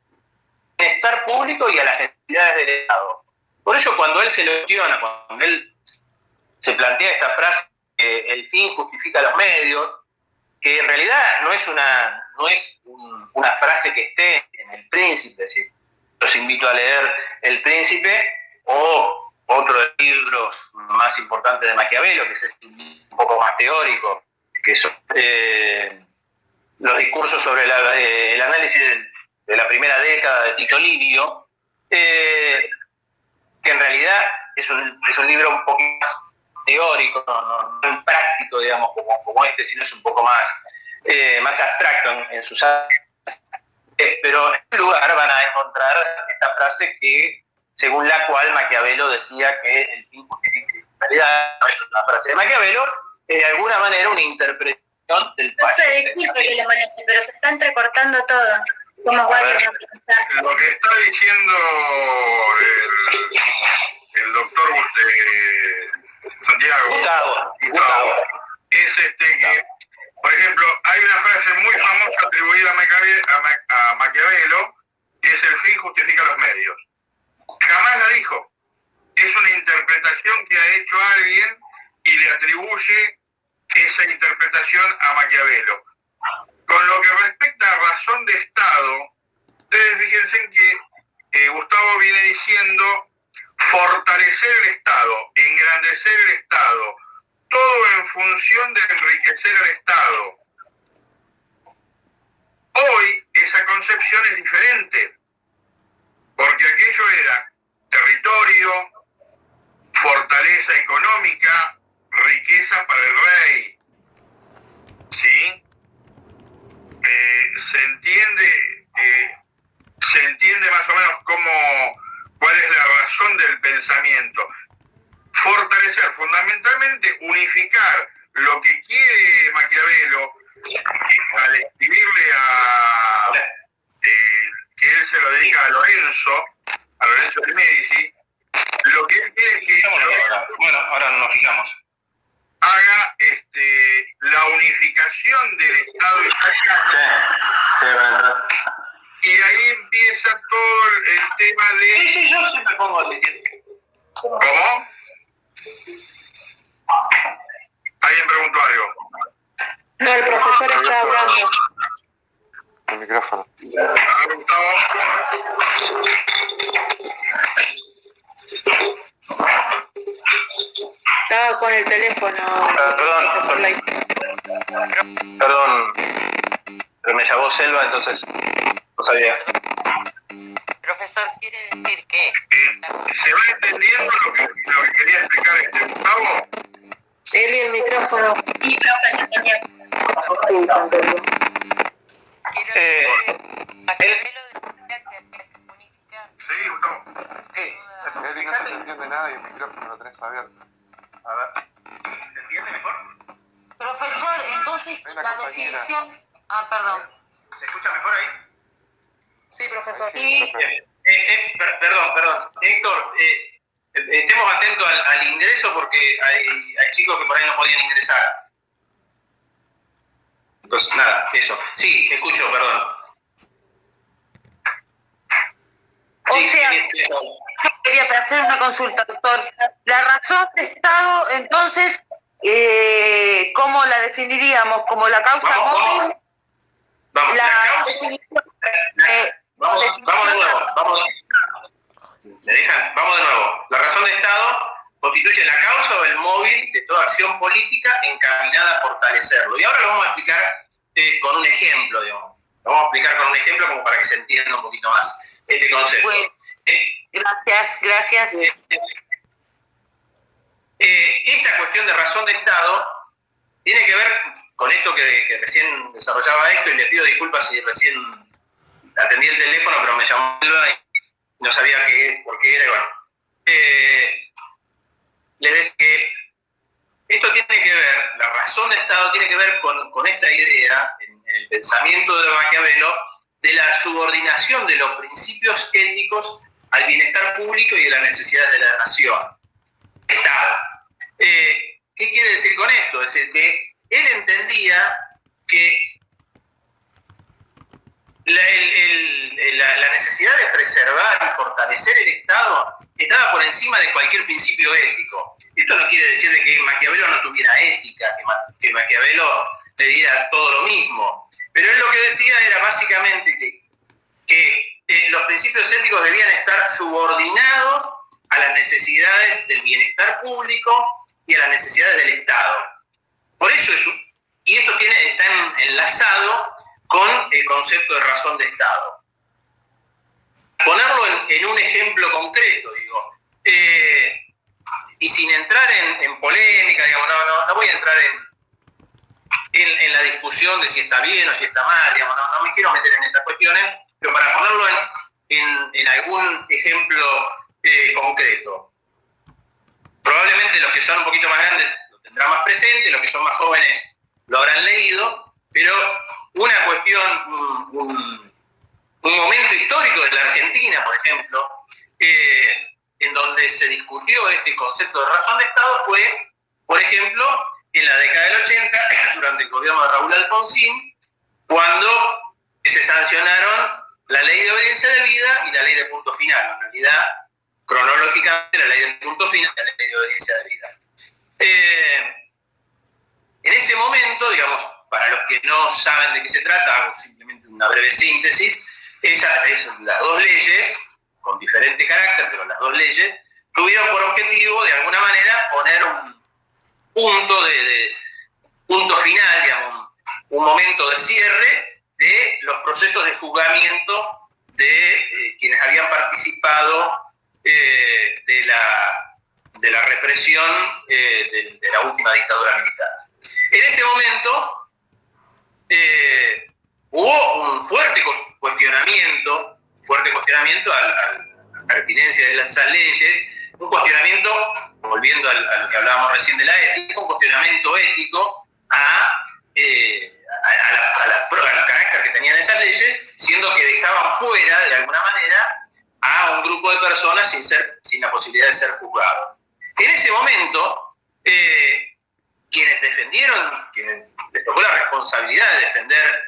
bienestar público y a las necesidades del Estado. Por ello, cuando él se lo cuestiona, cuando él se plantea esta frase, el fin justifica los medios, que en realidad no es una frase que esté en El Príncipe. Es decir, los invito a leer El Príncipe o otro de los libros más importantes de Maquiavelo, que es un poco más teórico, que son los discursos sobre el análisis de la primera década de Tito Livio, que en realidad es un libro un poco más teórico, no práctico, digamos, como este, sino es un poco más abstracto en sus pero en este lugar van a encontrar esta frase según la cual Maquiavelo decía que el fin justifica. En realidad no es una frase de Maquiavelo, es de alguna manera una interpretación del No sé, disculpe que le moleste, pero se está entrecortando todo. Somos varios representantes. Lo que está diciendo el doctor Santiago Gustavo, es que, por ejemplo, hay una frase muy famosa atribuida a Maquiavelo, que es el fin justifica los medios. Jamás la dijo. Es una interpretación que ha hecho alguien y le atribuye esa interpretación a Maquiavelo. Con lo que respecta a razón de Estado, ustedes fíjense que Gustavo viene diciendo fortalecer el Estado, engrandecer el Estado, todo en función de enriquecer el Estado. Hoy esa concepción es diferente, porque aquello era territorio, fortaleza económica, riqueza para el rey. ¿Sí? Se entiende más o menos cuál es la razón del pensamiento. Fortalecer, fundamentalmente unificar lo que quiere Maquiavelo al escribirle que él se lo dedica a Lorenzo de Medici. Lo que él quiere es que bueno, ahora nos fijamos, haga la unificación del Estado italiano. Y ahí empieza todo el tema de... Sí, yo siempre pongo así. ¿Cómo? ¿Alguien preguntó algo? No, el profesor está hablando. El micrófono. Gustavo. Estaba con el teléfono. Perdón, pero me llamó Selva, entonces no sabía. Profesor, ¿quiere decir qué? ¿Se va entendiendo lo que quería explicar Gustavo? Eli, el micrófono. Sí, profe, se entendió. Maquiavelo decía que había que unificar. Sí, Gustavo. Eli, no se te entiende nada y el micrófono lo tenés abierto. A ver, ¿se entiende mejor? Profesor, entonces la definición... Ah, perdón. ¿Se escucha mejor ahí? Sí, profesor. Sí. Perdón. Héctor, estemos atentos al ingreso porque hay chicos que por ahí no podían ingresar. Entonces, nada, eso. Sí, escucho, perdón. Sí, O sea, yo quería hacer una consulta, doctor. La razón de Estado, entonces, ¿cómo la definiríamos? ¿Como la causa móvil? Vamos, vamos de nuevo. ¿Me dejan? Vamos de nuevo. La razón de Estado constituye la causa o el móvil de toda acción política encaminada a fortalecerlo. Y ahora lo vamos a explicar con un ejemplo, digamos. Lo vamos a explicar con un ejemplo como para que se entienda un poquito más este concepto. Bueno. Gracias. Esta cuestión de razón de Estado tiene que ver con esto que recién desarrollaba esto, y le pido disculpas si recién atendí el teléfono, pero me llamó y no sabía por qué era. Y bueno, les decía que esto tiene que ver, la razón de Estado tiene que ver con esta idea, en el pensamiento de Maquiavelo, de la subordinación de los principios éticos al bienestar público y de las necesidades de la nación, Estado. ¿Qué quiere decir con esto? Es decir, que él entendía que la necesidad de preservar y fortalecer el Estado estaba por encima de cualquier principio ético. Esto no quiere decir de que Maquiavelo no tuviera ética, que Maquiavelo le diera todo lo mismo, pero él lo que decía era básicamente que los principios éticos debían estar subordinados a las necesidades del bienestar público y a las necesidades del Estado. Por eso y esto está enlazado con el concepto de razón de Estado. Ponerlo en un ejemplo concreto, digo, y sin entrar en polémica, digamos, no voy a entrar en la discusión de si está bien o si está mal, digamos, no me quiero meter en estas cuestiones, pero para ponerlo en algún ejemplo concreto. Probablemente los que son un poquito más grandes lo tendrán más presente, los que son más jóvenes lo habrán leído, pero una cuestión, un momento histórico de la Argentina, por ejemplo, en donde se discutió este concepto de razón de Estado fue, por ejemplo, en la década del 80, durante el gobierno de Raúl Alfonsín, cuando se sancionaron la ley de obediencia debida y la ley de punto final. En realidad, cronológicamente, la ley de punto final y la ley de obediencia debida. En ese momento, digamos, para los que no saben de qué se trata, hago simplemente una breve síntesis, las dos leyes, con diferente carácter, pero las dos leyes, tuvieron por objetivo, de alguna manera, poner un punto final, digamos, un momento de cierre de los procesos de juzgamiento de quienes habían participado de la represión de la última dictadura militar. En ese momento hubo un fuerte cuestionamiento a la pertinencia de esas leyes, un cuestionamiento, volviendo a lo que hablábamos recién de la ética, un cuestionamiento ético al carácter que tenían esas leyes, siendo que dejaban fuera, de alguna manera, a un grupo de personas sin la posibilidad de ser juzgados. En ese momento, quienes les tocó la responsabilidad de defender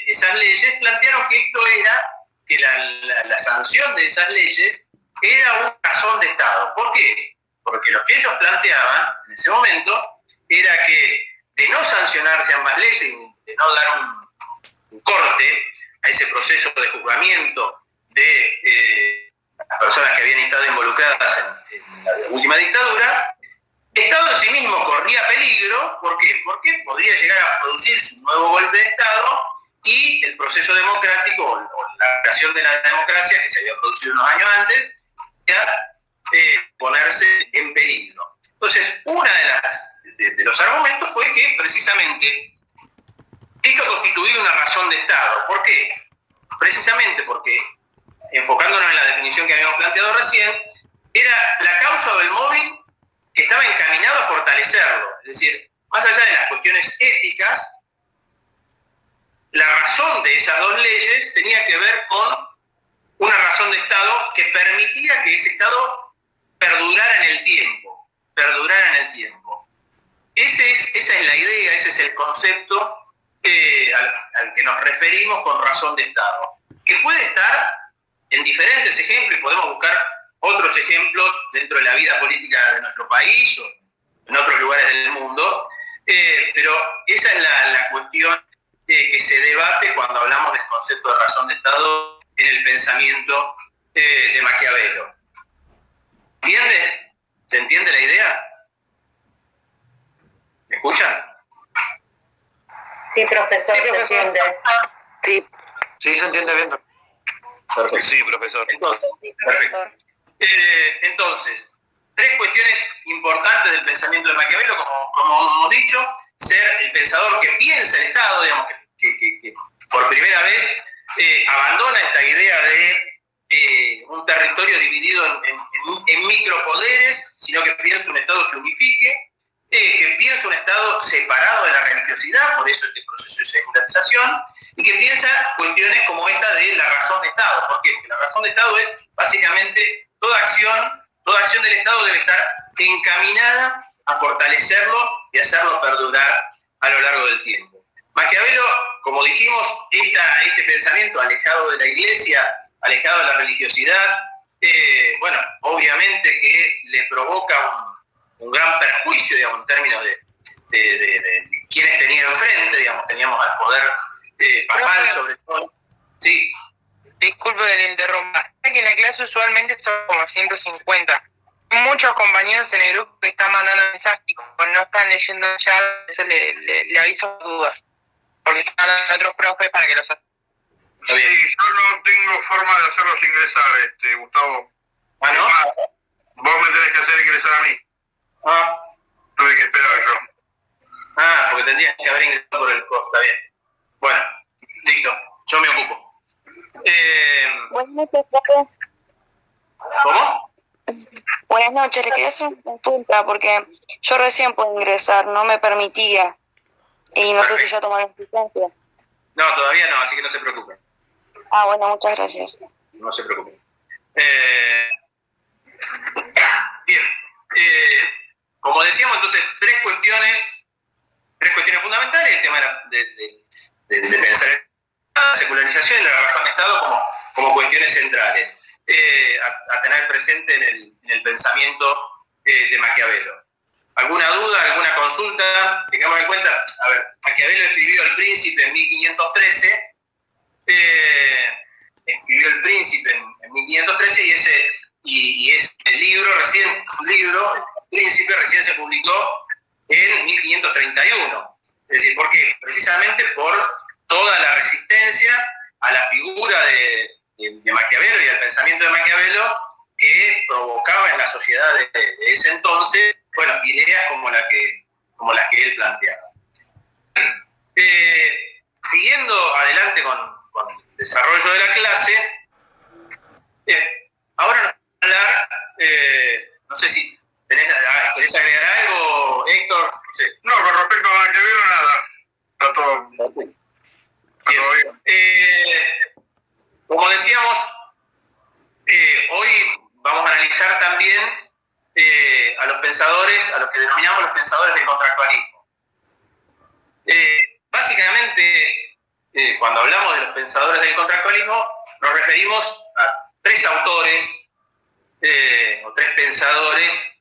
esas leyes, plantearon que esto era, que la sanción de esas leyes era una razón de Estado. ¿Por qué? Porque lo que ellos planteaban en ese momento era que de no sancionarse ambas leyes y de no dar un corte a ese proceso de juzgamiento de las personas que habían estado involucradas en la última dictadura, el Estado en sí mismo corría peligro. ¿Por qué? Porque podría llegar a producirse un nuevo golpe de Estado y el proceso democrático o la creación de la democracia que se había producido unos años antes ponerse en peligro. Entonces, una de los argumentos fue que precisamente esto constituía una razón de Estado. ¿Por qué? Precisamente porque, enfocándonos en la definición que habíamos planteado recién, era la causa del móvil que estaba encaminado a fortalecerlo. Es decir, más allá de las cuestiones éticas, la razón de esas dos leyes tenía que ver con una razón de Estado que permitía que ese Estado perdurara en el tiempo. Esa es la idea, ese es el concepto al que nos referimos con razón de Estado, que puede estar en diferentes ejemplos, y podemos buscar otros ejemplos dentro de la vida política de nuestro país o en otros lugares del mundo, pero esa es la cuestión que se debate cuando hablamos del concepto de razón de Estado en el pensamiento de Maquiavelo. ¿Entiende? ¿Se entiende la idea? ¿Me escuchan? Sí, profesor, se entiende. Sí, se entiende bien. Perfecto. Sí, profesor. Entonces, Sí, perfecto. profesor. Entonces, tres cuestiones importantes del pensamiento de Maquiavelo, como hemos dicho: ser el pensador que piensa el Estado, digamos, que por primera vez abandona esta idea de un territorio dividido en micropoderes, sino que piensa un Estado que unifique, que piensa un Estado separado de la religiosidad, por eso este proceso de secularización, y que piensa cuestiones como esta de la razón de Estado. ¿Por qué? Porque la razón de Estado es básicamente toda acción del Estado debe estar encaminada a fortalecerlo y hacerlo perdurar a lo largo del tiempo. Maquiavelo, como dijimos, este pensamiento alejado de la Iglesia, alejado de la religiosidad, bueno, obviamente que le provoca un gran perjuicio, digamos, en términos de quienes tenía enfrente, digamos, teníamos al poder papal sobre todo. Sí. Disculpe que le interrumpa. Que en la clase usualmente son como 150. Muchos compañeros en el grupo que están mandando mensajes y como no están leyendo ya, eso le aviso dudas. Porque están mandando otros profes para que los hagan. Sí, yo no tengo forma de hacerlos ingresar, Gustavo. ¿Ah, no? Vos me tenés que hacer ingresar a mí. Ah. Tuve que esperar yo. Ah, porque tendrías que haber ingresado por el costo, está bien. Bueno, listo, yo me ocupo. Buenas noches, profe. ¿Cómo? Buenas noches, le quería hacer una consulta porque yo recién puedo ingresar, no me permitía y no sé si ya tomaron licencia. No, todavía no, así que no se preocupen. Ah, bueno, muchas gracias. No se preocupen. Bien, como decíamos, entonces, tres cuestiones fundamentales: el tema de pensar la secularización y la razón de Estado como cuestiones centrales a tener presente en el pensamiento de Maquiavelo. ¿Alguna duda, alguna consulta? Tengamos en cuenta, a ver, Maquiavelo escribió El Príncipe en 1513, en 1513 y ese libro, su libro, El Príncipe, recién se publicó en 1531. Es decir, ¿por qué? Precisamente por toda la resistencia a la figura de Maquiavelo y al pensamiento de Maquiavelo que provocaba en la sociedad de ese entonces, bueno, ideas como las que él planteaba. Siguiendo adelante con el desarrollo de la clase, ahora nos vamos a hablar, no sé si querés agregar algo, Héctor. No sé. No, con respecto a Maquiavelo, nada. Está todo bien. Como decíamos, hoy vamos a analizar también a los pensadores, a los que denominamos los pensadores del contractualismo. Básicamente, cuando hablamos de los pensadores del contractualismo, nos referimos a tres autores o tres pensadores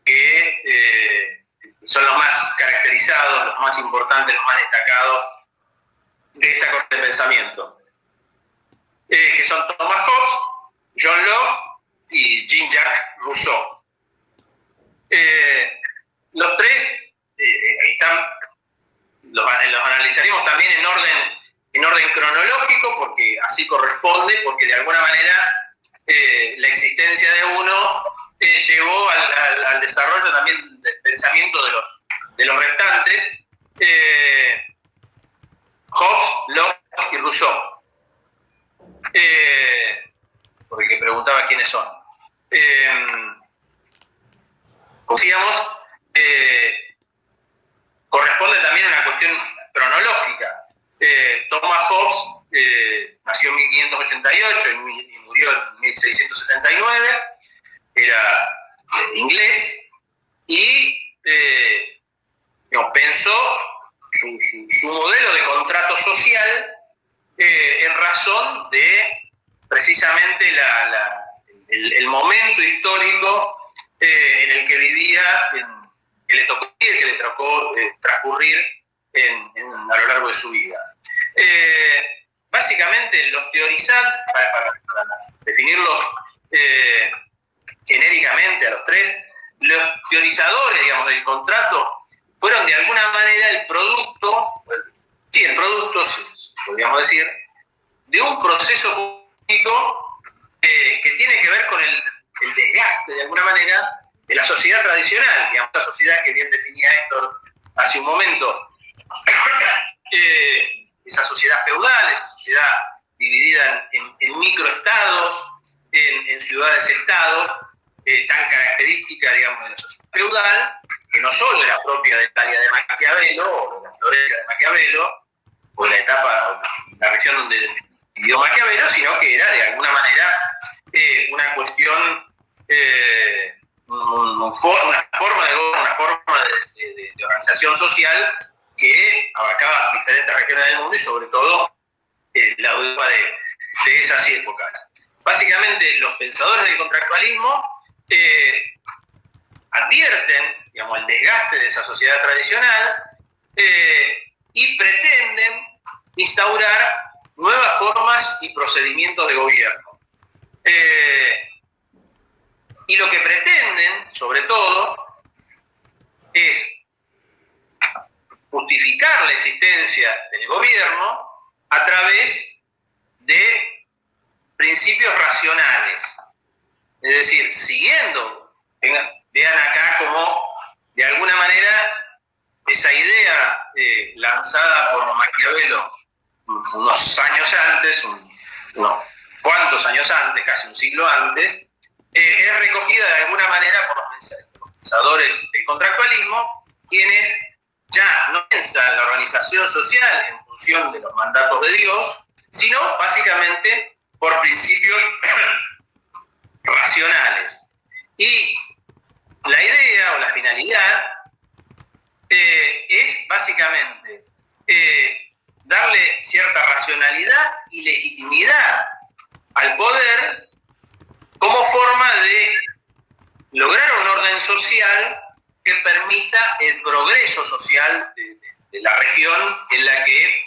que son los más caracterizados, los más importantes, los más destacados de esta corriente de pensamiento, que son Thomas Hobbes, John Locke y Jean-Jacques Rousseau. Los tres los analizaremos también en orden cronológico, porque así corresponde, porque de alguna manera la existencia de uno llevó al desarrollo también del pensamiento de los restantes, Hobbes, Locke y Rousseau. Porque que preguntaba quiénes son. Como decíamos, corresponde también a una cuestión cronológica. Thomas Hobbes nació en 1588 y murió en 1679, era inglés y pensó su modelo de contrato social en razón de precisamente el momento histórico en el que vivía, que le tocó transcurrir a lo largo de su vida. Básicamente, los teorizantes, para definirlos genéricamente a los tres, los teorizadores, digamos, del contrato fueron de alguna manera el producto, podríamos decir, de un proceso que tiene que ver con el desgaste, de alguna manera, de la sociedad tradicional, digamos, la sociedad que bien definía Héctor hace un momento, esa sociedad feudal, esa sociedad dividida en microestados, en ciudades-estados, tan característica, digamos, de la sociedad feudal, que no solo era propia de Italia de Maquiavelo, o de la Florencia de Maquiavelo, o de la etapa, la región donde vivió Maquiavelo, sino que era de alguna manera una cuestión, una forma de organización social que abarcaba diferentes regiones del mundo y sobre todo la Europa de esas épocas. Básicamente los pensadores del contractualismo advierten, digamos, el desgaste de esa sociedad tradicional y pretenden instaurar nuevas formas y procedimientos de gobierno. Y lo que pretenden, sobre todo, es justificar la existencia del gobierno a través de principios racionales. Es decir, siguiendo, vean acá como de alguna manera esa idea lanzada por Maquiavelo unos años antes, unos cuantos años antes, casi un siglo antes, es recogida de alguna manera por los pensadores del contractualismo, quienes ya no piensan la organización social en función de los mandatos de Dios, sino básicamente por principios racionales. Y la idea o la finalidad es básicamente darle cierta racionalidad y legitimidad al poder como forma de lograr un orden social que permita el progreso social de la región en la que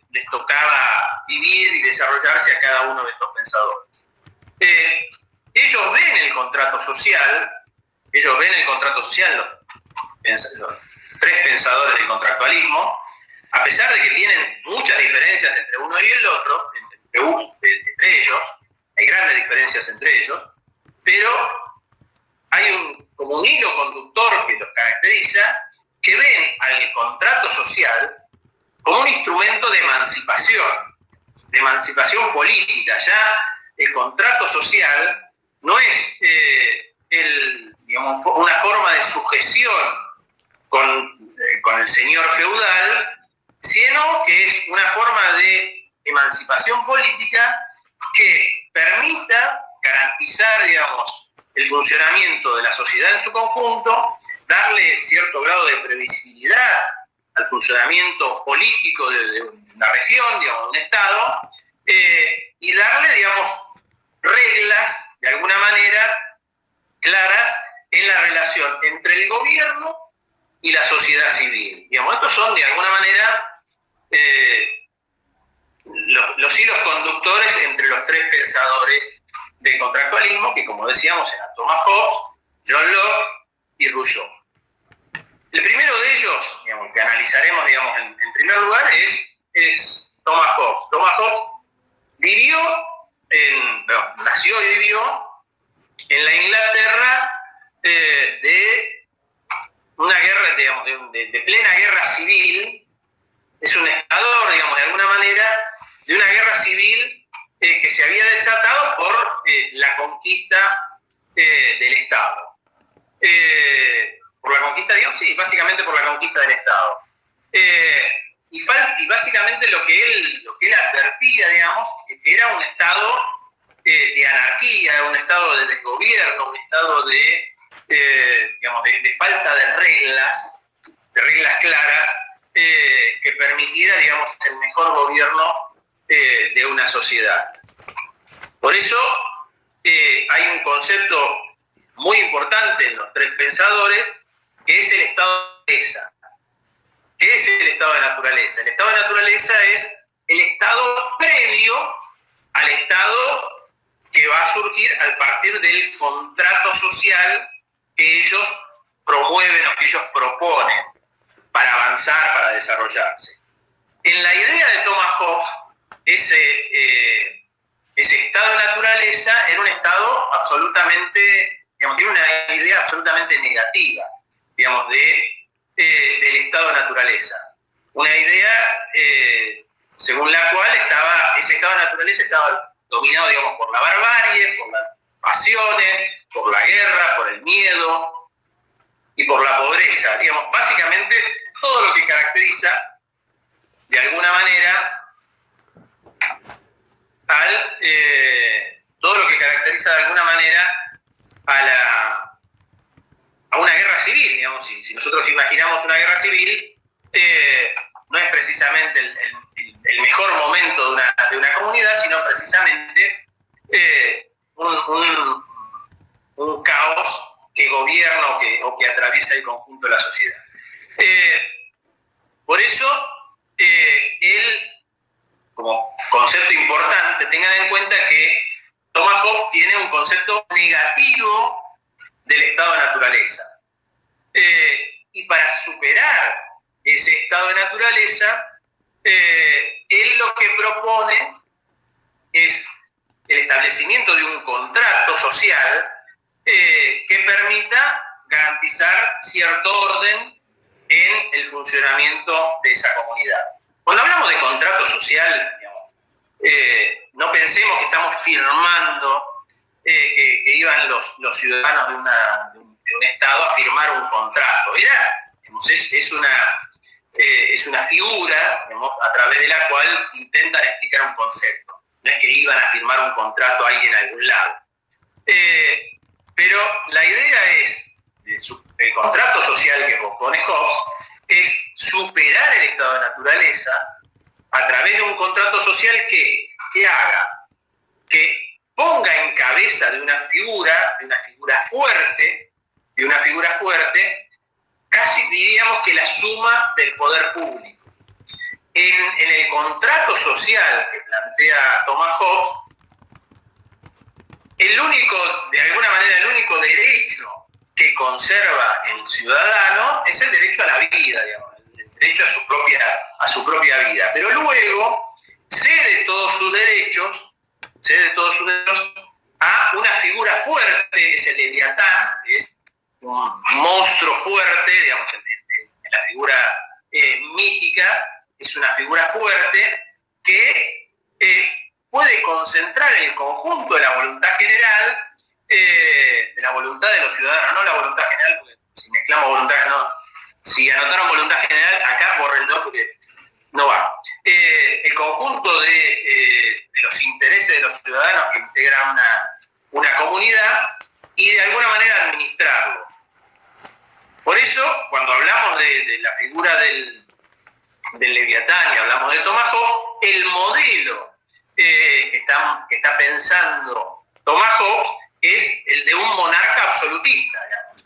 les tocaba vivir y desarrollarse a cada uno de estos pensadores. Ellos ven el contrato social, los tres pensadores del contractualismo, a pesar de que tienen muchas diferencias entre uno y el otro, entre ellos, hay grandes diferencias entre ellos, pero hay como un hilo conductor que los caracteriza, que ven al contrato social como un instrumento de emancipación política. Ya el contrato social no es una forma de sujeción con el señor feudal, sino que es una forma de emancipación política que permita garantizar, digamos, el funcionamiento de la sociedad en su conjunto, darle cierto grado de previsibilidad al funcionamiento político de una región, digamos, de un Estado, y darle, digamos, reglas, de alguna manera, claras en la relación entre el gobierno y la sociedad civil. Digamos, estos son, de alguna manera, los hilos conductores entre los tres pensadores del contractualismo, que, como decíamos, eran Thomas Hobbes, John Locke y Rousseau. El primero de ellos, digamos, que analizaremos, digamos, en primer lugar, es Thomas Hobbes. Thomas Hobbes nació y vivió en la Inglaterra de una guerra, digamos, de plena guerra civil. Es un estador, digamos, de alguna manera, de una guerra civil que se había desatado por la conquista del Estado. Por la conquista, digamos, sí, básicamente por la conquista del Estado. Y básicamente lo que él advertía, digamos, que era un estado de anarquía, un estado de desgobierno, un estado de falta de reglas claras, que permitiera, digamos, el mejor gobierno de una sociedad. Por eso hay un concepto muy importante en los tres pensadores, que es el estado de naturaleza. ¿Qué es el estado de naturaleza? El estado de naturaleza es el estado previo al estado que va a surgir al partir del contrato social que ellos promueven o que ellos proponen para avanzar, para desarrollarse. En la idea de Thomas Hobbes, ese estado de naturaleza era un estado absolutamente, digamos, tiene una idea absolutamente negativa, digamos, del estado de naturaleza. Una idea según la cual ese estado de naturaleza estaba dominado, digamos, por la barbarie, por las pasiones, por la guerra, por el miedo y por la pobreza. Digamos, básicamente todo lo que caracteriza de alguna manera a una guerra civil, digamos. Si nosotros imaginamos una guerra civil, no es precisamente el mejor momento de una comunidad, sino precisamente un caos que gobierna o que atraviesa el conjunto de la sociedad. Por eso, como concepto importante, tengan en cuenta que Thomas Hobbes tiene un concepto negativo del estado de naturaleza. Y para superar ese estado de naturaleza, él lo que propone es el establecimiento de un contrato social que permita garantizar cierto orden en el funcionamiento de esa comunidad. Cuando hablamos de contrato social, digamos, no pensemos que estamos firmando que iban los ciudadanos de un Estado a firmar un contrato. Digamos, es una figura, digamos, a través de la cual intentan explicar un concepto. No es que iban a firmar un contrato ahí en algún lado. Pero la idea es, el contrato social que propone Hobbes, es superar el estado de naturaleza a través de un contrato social que ponga en cabeza de una figura fuerte, casi diríamos que la suma del poder público. En el contrato social que plantea Thomas Hobbes, el único derecho que conserva el ciudadano es el derecho a la vida, digamos, el derecho a su propia vida. Pero luego cede todos sus derechos a una figura fuerte, es el Leviatán, es un monstruo fuerte, digamos, en la figura mítica, es una figura fuerte que puede concentrar el conjunto de la voluntad general, de la voluntad de los ciudadanos, no la voluntad general, porque si mezclamos voluntad, no, si anotaron voluntad general, acá bórrenlo porque no va. El conjunto de los intereses de los ciudadanos que integran una comunidad y de alguna manera administrarlos. Por eso, cuando hablamos de la figura del Leviatán y hablamos de Thomas Hobbes, el modelo que está pensando Thomas Hobbes es el de un monarca absolutista, digamos.